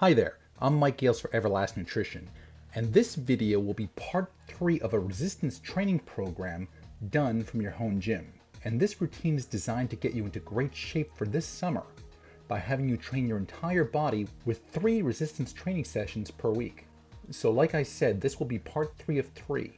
Hi there, I'm Mike Gales for Everlast Nutrition, and this video will be part 3 of a resistance training program done from your home gym. And this routine is designed to get you into great shape for this summer by having you train your entire body with 3 resistance training sessions per week. So like I said, this will be part 3 of 3,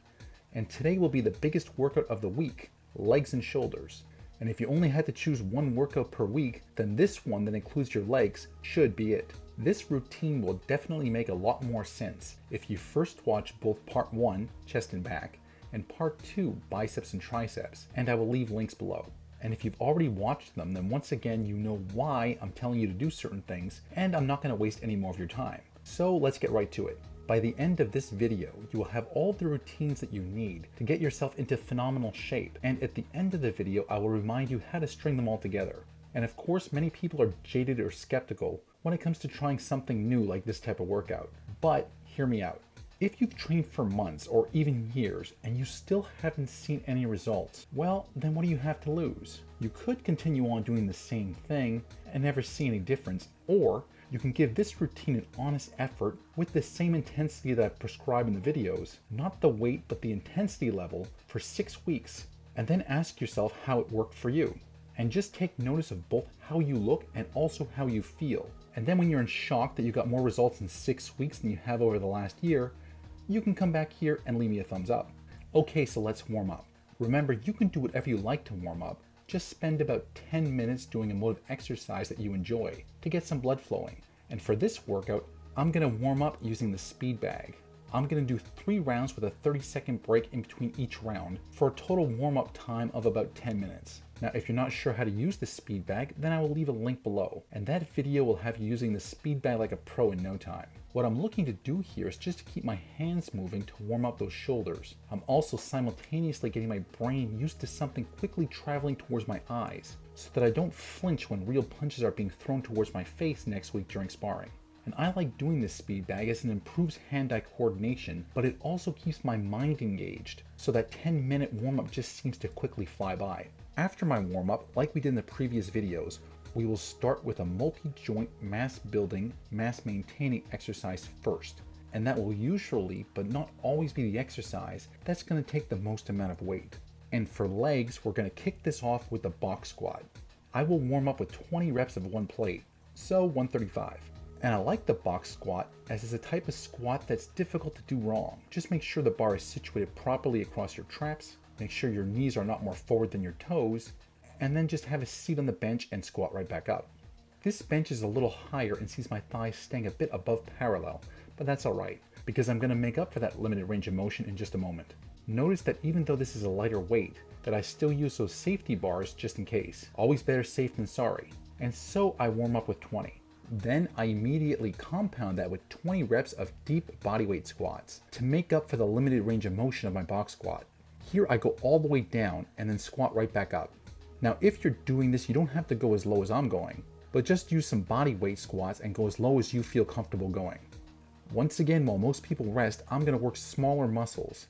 and today will be the biggest workout of the week, legs and shoulders. And if you only had to choose one workout per week, then this one that includes your legs should be it. This routine will definitely make a lot more sense if you first watch both part 1, chest and back, and part 2, biceps and triceps, and I will leave links below. And if you've already watched them, then once again you know why I'm telling you to do certain things, and I'm not going to waste any more of your time. So let's get right to it. By the end of this video, you will have all the routines that you need to get yourself into phenomenal shape, and at the end of the video I will remind you how to string them all together. And of course, many people are jaded or skeptical when it comes to trying something new like this type of workout. But hear me out. If you've trained for months or even years and you still haven't seen any results, well, then what do you have to lose? You could continue on doing the same thing and never see any difference, or you can give this routine an honest effort with the same intensity that I prescribe in the videos, not the weight but the intensity level, for 6 weeks, and then ask yourself how it worked for you. And just take notice of both how you look and also how you feel. And then when you're in shock that you got more results in 6 weeks than you have over the last year, you can come back here and leave me a thumbs up. Okay, so let's warm up. Remember, you can do whatever you like to warm up. Just spend about 10 minutes doing a mode of exercise that you enjoy to get some blood flowing. And for this workout, I'm gonna warm up using the speed bag. I'm gonna do 3 rounds with a 30-second break in between each round for a total warm-up time of about 10 minutes. Now, if you're not sure how to use the speed bag, then I will leave a link below, and that video will have you using the speed bag like a pro in no time. What I'm looking to do here is just to keep my hands moving to warm up those shoulders. I'm also simultaneously getting my brain used to something quickly traveling towards my eyes, so that I don't flinch when real punches are being thrown towards my face next week during sparring. And I like doing this speed bag as it improves hand-eye coordination, but it also keeps my mind engaged, so that 10-minute warm-up just seems to quickly fly by. After my warm-up, like we did in the previous videos, we will start with a multi-joint mass-building, mass-maintaining exercise first. And that will usually, but not always, be the exercise that's going to take the most amount of weight. And for legs, we're going to kick this off with the box squat. I will warm up with 20 reps of one plate, so 135. And I like the box squat as it's a type of squat that's difficult to do wrong. Just make sure the bar is situated properly across your traps, make sure your knees are not more forward than your toes, and then just have a seat on the bench and squat right back up. This bench is a little higher and sees my thighs staying a bit above parallel, but that's alright, because I'm going to make up for that limited range of motion in just a moment. Notice that even though this is a lighter weight, that I still use those safety bars just in case. Always better safe than sorry. And so I warm up with 20. Then I immediately compound that with 20 reps of deep bodyweight squats to make up for the limited range of motion of my box squat. Here I go all the way down and then squat right back up. Now if you're doing this, you don't have to go as low as I'm going, but just use some bodyweight squats and go as low as you feel comfortable going. Once again, while most people rest, I'm going to work smaller muscles.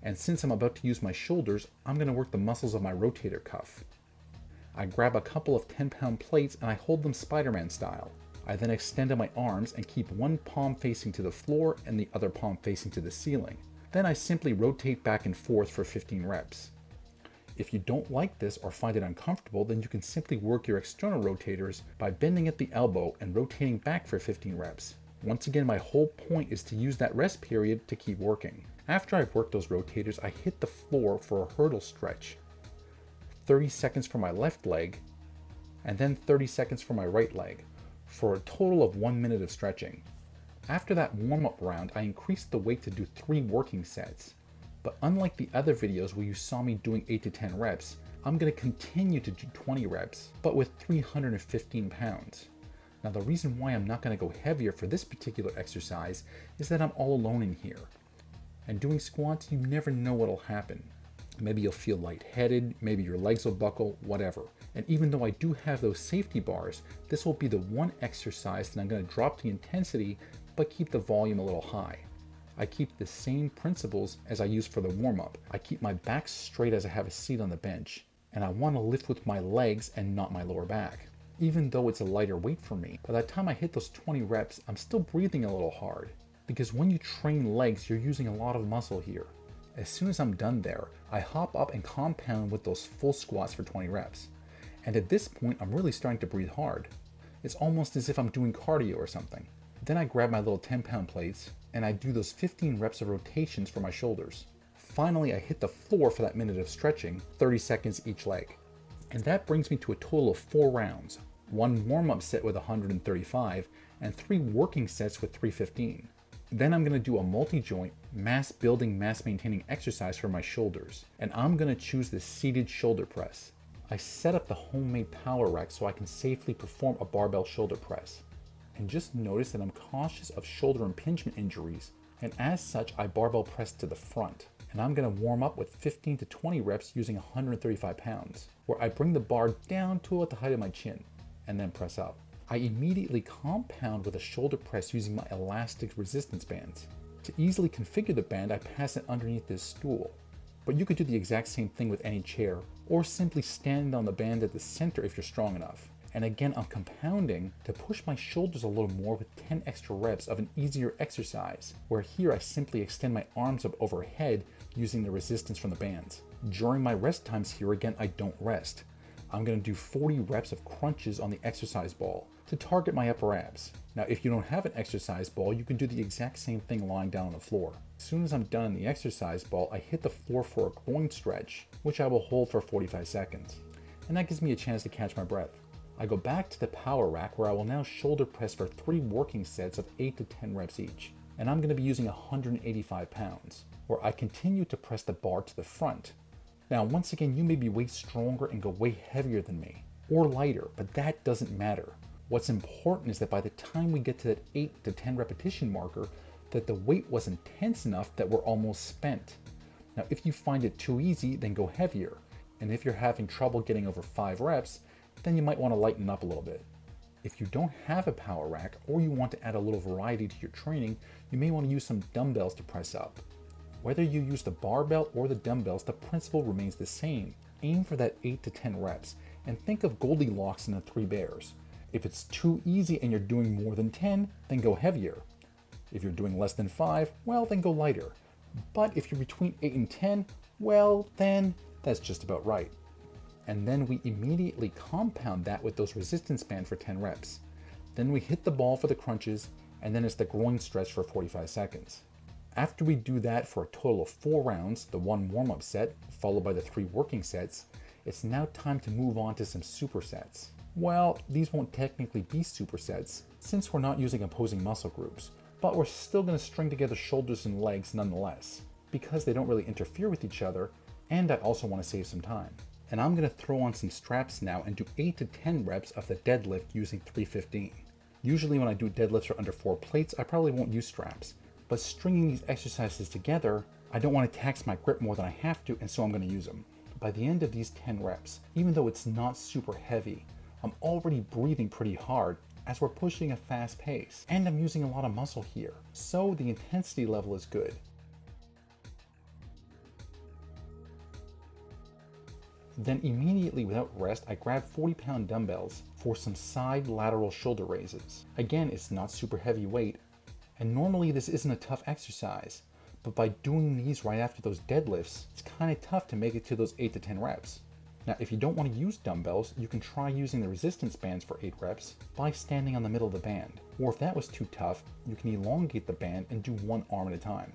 And since I'm about to use my shoulders, I'm going to work the muscles of my rotator cuff. I grab a couple of 10-pound plates and I hold them Spider-Man style. I then extend my arms and keep one palm facing to the floor and the other palm facing to the ceiling. Then I simply rotate back and forth for 15 reps. If you don't like this or find it uncomfortable, then you can simply work your external rotators by bending at the elbow and rotating back for 15 reps. Once again, my whole point is to use that rest period to keep working. After I've worked those rotators, I hit the floor for a hurdle stretch. 30 seconds for my left leg, and then 30 seconds for my right leg, for a total of 1 minute of stretching. After that warm-up round, I increased the weight to do 3 working sets. But unlike the other videos where you saw me doing 8 to 10 reps, I'm going to continue to do 20 reps, but with 315 pounds. Now the reason why I'm not going to go heavier for this particular exercise is that I'm all alone in here. And doing squats, you never know what'll happen. Maybe you'll feel lightheaded, maybe your legs will buckle, whatever. And even though I do have those safety bars, this will be the one exercise that I'm going to drop the intensity but keep the volume a little high. I keep the same principles as I use for the warm-up. I keep my back straight as I have a seat on the bench, and I want to lift with my legs and not my lower back. Even though it's a lighter weight for me, by the time I hit those 20 reps, I'm still breathing a little hard. Because when you train legs, you're using a lot of muscle here. As soon as I'm done there, I hop up and compound with those full squats for 20 reps. And at this point, I'm really starting to breathe hard. It's almost as if I'm doing cardio or something. Then I grab my little 10-pound plates, and I do those 15 reps of rotations for my shoulders. Finally, I hit the floor for that minute of stretching, 30 seconds each leg. And that brings me to a total of 4 rounds, 1 warm-up set with 135, and 3 working sets with 315. Then I'm going to do a multi-joint, mass-building, mass-maintaining exercise for my shoulders, and I'm going to choose the seated shoulder press. I set up the homemade power rack so I can safely perform a barbell shoulder press. And just notice that I'm cautious of shoulder impingement injuries, and as such I barbell press to the front. And I'm going to warm up with 15 to 20 reps using 135 pounds, where I bring the bar down to about the height of my chin, and then press up. I immediately compound with a shoulder press using my elastic resistance bands. To easily configure the band, I pass it underneath this stool. But you could do the exact same thing with any chair, or simply stand on the band at the center if you're strong enough. And again, I'm compounding to push my shoulders a little more with 10 extra reps of an easier exercise, where here I simply extend my arms up overhead using the resistance from the bands. During my rest times here, again, I don't rest. I'm going to do 40 reps of crunches on the exercise ball to target my upper abs. Now, if you don't have an exercise ball, you can do the exact same thing lying down on the floor. As soon as I'm done in the exercise ball, I hit the floor for a groin stretch, which I will hold for 45 seconds. And that gives me a chance to catch my breath. I go back to the power rack where I will now shoulder press for 3 working sets of 8 to 10 reps each. And I'm going to be using 185 pounds, where I continue to press the bar to the front. Now, once again, you may be way stronger and go way heavier than me, or lighter, but that doesn't matter. What's important is that by the time we get to that 8 to 10 repetition marker, that the weight was intense enough that we're almost spent. Now, if you find it too easy, then go heavier. And if you're having trouble getting over 5 reps, then you might want to lighten up a little bit. If you don't have a power rack, or you want to add a little variety to your training, you may want to use some dumbbells to press up. Whether you use the barbell or the dumbbells, the principle remains the same. Aim for that 8 to 10 reps, and think of Goldilocks and the 3 bears. If it's too easy and you're doing more than 10, then go heavier. If you're doing less than 5, well, then go lighter. But if you're between 8 and 10, well, then that's just about right. And then we immediately compound that with those resistance bands for 10 reps. Then we hit the ball for the crunches, and then it's the groin stretch for 45 seconds. After we do that for a total of 4 rounds, the 1 warm-up set, followed by the 3 working sets, it's now time to move on to some supersets. Well, these won't technically be supersets, since we're not using opposing muscle groups, but we're still going to string together shoulders and legs nonetheless, because they don't really interfere with each other, and I also want to save some time. And I'm going to throw on some straps now and do 8 to 10 reps of the deadlift using 315. Usually when I do deadlifts for under 4 plates, I probably won't use straps. But stringing these exercises together, I don't want to tax my grip more than I have to, and so I'm going to use them. By the end of these 10 reps, even though it's not super heavy, I'm already breathing pretty hard as we're pushing a fast pace, and I'm using a lot of muscle here, so the intensity level is good. Then immediately without rest, I grab 40-pound dumbbells for some side lateral shoulder raises. Again, it's not super heavy weight, and normally this isn't a tough exercise, but by doing these right after those deadlifts, it's kind of tough to make it to those 8 to 10 reps. Now, if you don't want to use dumbbells, you can try using the resistance bands for 8 reps by standing on the middle of the band. Or if that was too tough, you can elongate the band and do 1 arm at a time.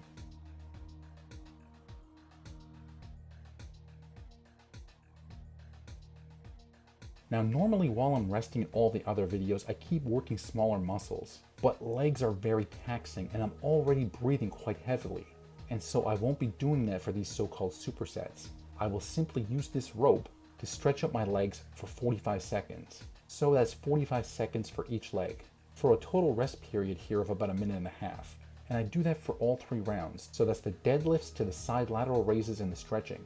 Now, normally while I'm resting in all the other videos, I keep working smaller muscles, but legs are very taxing and I'm already breathing quite heavily. And so I won't be doing that for these so-called supersets. I will simply use this rope to stretch up my legs for 45 seconds. So that's 45 seconds for each leg, for a total rest period here of about 1.5 minutes. And I do that for all 3 rounds. So that's the deadlifts to the side lateral raises and the stretching.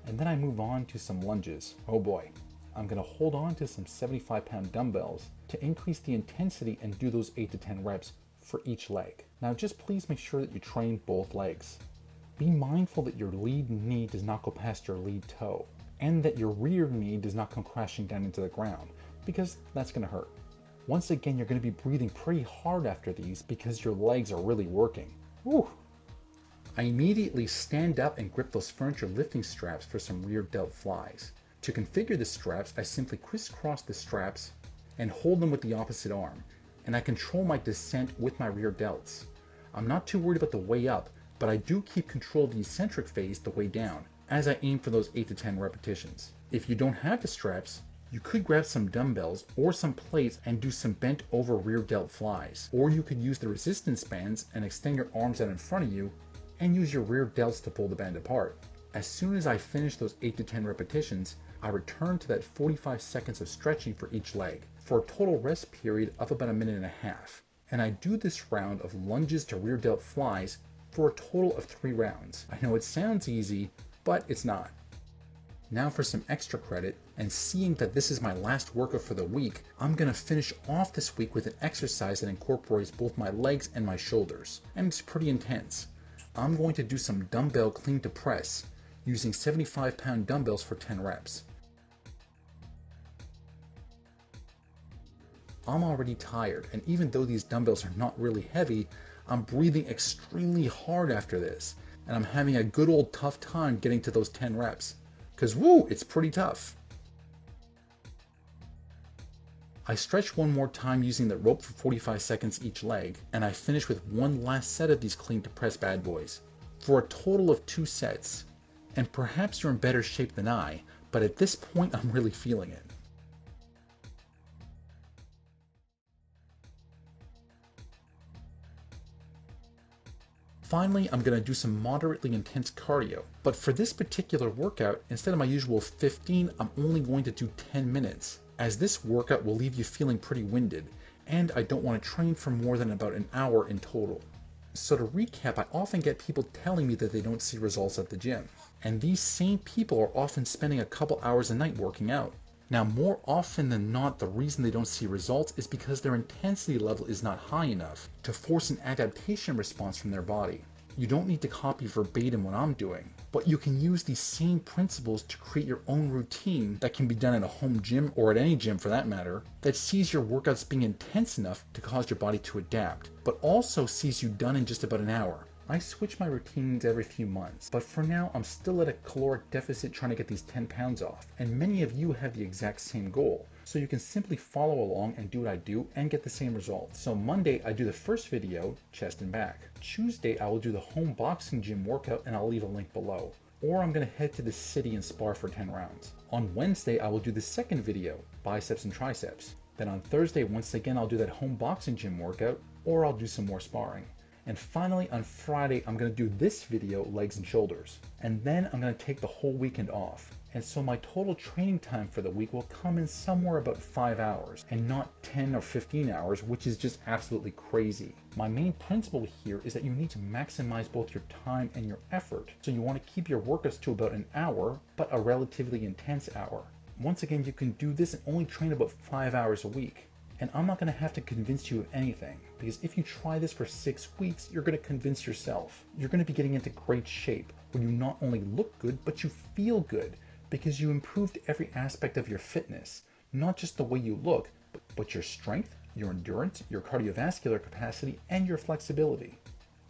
And then I move on to some lunges. Oh boy. I'm going to hold on to some 75-pound dumbbells to increase the intensity and do those 8 to 10 reps for each leg. Now just please make sure that you train both legs. Be mindful that your lead knee does not go past your lead toe, and that your rear knee does not come crashing down into the ground, because that's going to hurt. Once again, you're going to be breathing pretty hard after these because your legs are really working. Whew. I immediately stand up and grip those furniture lifting straps for some rear delt flies. To configure the straps, I simply crisscross the straps and hold them with the opposite arm, and I control my descent with my rear delts. I'm not too worried about the way up, but I do keep control of the eccentric phase the way down, as I aim for those 8 to 10 repetitions. If you don't have the straps, you could grab some dumbbells or some plates and do some bent over rear delt flies. Or you could use the resistance bands and extend your arms out in front of you and use your rear delts to pull the band apart. As soon as I finish those 8 to 10 repetitions, I return to that 45 seconds of stretching for each leg, for a total rest period of about 1.5 minutes. And I do this round of lunges to rear delt flies for a total of 3 rounds. I know it sounds easy, but it's not. Now for some extra credit, and seeing that this is my last workout for the week, I'm gonna finish off this week with an exercise that incorporates both my legs and my shoulders, and it's pretty intense. I'm going to do some dumbbell clean to press, using 75-pound dumbbells for 10 reps. I'm already tired, and even though these dumbbells are not really heavy, I'm breathing extremely hard after this, and I'm having a good old tough time getting to those 10 reps. Cause woo, it's pretty tough. I stretch one more time using the rope for 45 seconds each leg, and I finish with one last set of these clean to press bad boys, for a total of 2 sets. And perhaps you're in better shape than I, but at this point I'm really feeling it. Finally, I'm going to do some moderately intense cardio, but for this particular workout, instead of my usual 15, I'm only going to do 10 minutes, as this workout will leave you feeling pretty winded, and I don't want to train for more than about an hour in total. So to recap, I often get people telling me that they don't see results at the gym, and these same people are often spending a couple hours a night working out. Now, more often than not, the reason they don't see results is because their intensity level is not high enough to force an adaptation response from their body. You don't need to copy verbatim what I'm doing, but you can use these same principles to create your own routine that can be done at a home gym, or at any gym for that matter, that sees your workouts being intense enough to cause your body to adapt, but also sees you done in just about an hour. I switch my routines every few months, but for now I'm still at a caloric deficit trying to get these 10 pounds off, and many of you have the exact same goal, so you can simply follow along and do what I do and get the same results. So Monday I do the first video, chest and back. Tuesday I will do the home boxing gym workout, and I'll leave a link below. Or I'm going to head to the city and spar for 10 rounds. On Wednesday I will do the second video, biceps and triceps. Then on Thursday once again I'll do that home boxing gym workout, or I'll do some more sparring. And finally on Friday, I'm going to do this video, legs and shoulders. And then I'm going to take the whole weekend off. And so my total training time for the week will come in somewhere about 5 hours and not 10 or 15 hours, which is just absolutely crazy. My main principle here is that you need to maximize both your time and your effort. So you want to keep your workouts to about an hour, but a relatively intense hour. Once again, you can do this and only train about 5 hours a week. And I'm not going to have to convince you of anything, because if you try this for 6 weeks, you're going to convince yourself. You're going to be getting into great shape where you not only look good, but you feel good, because you improved every aspect of your fitness, not just the way you look, but your strength, your endurance, your cardiovascular capacity, and your flexibility.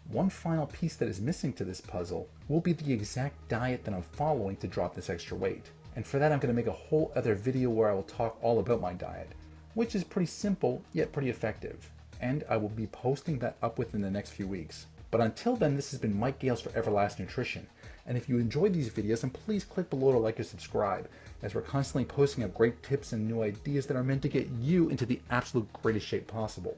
One final piece that is missing to this puzzle will be the exact diet that I'm following to drop this extra weight. And for that, I'm going to make a whole other video where I will talk all about my diet, which is pretty simple, yet pretty effective. And I will be posting that up within the next few weeks. But until then, this has been Mike Gales for Everlast Nutrition. And if you enjoyed these videos, then please click below to like and subscribe, as we're constantly posting up great tips and new ideas that are meant to get you into the absolute greatest shape possible.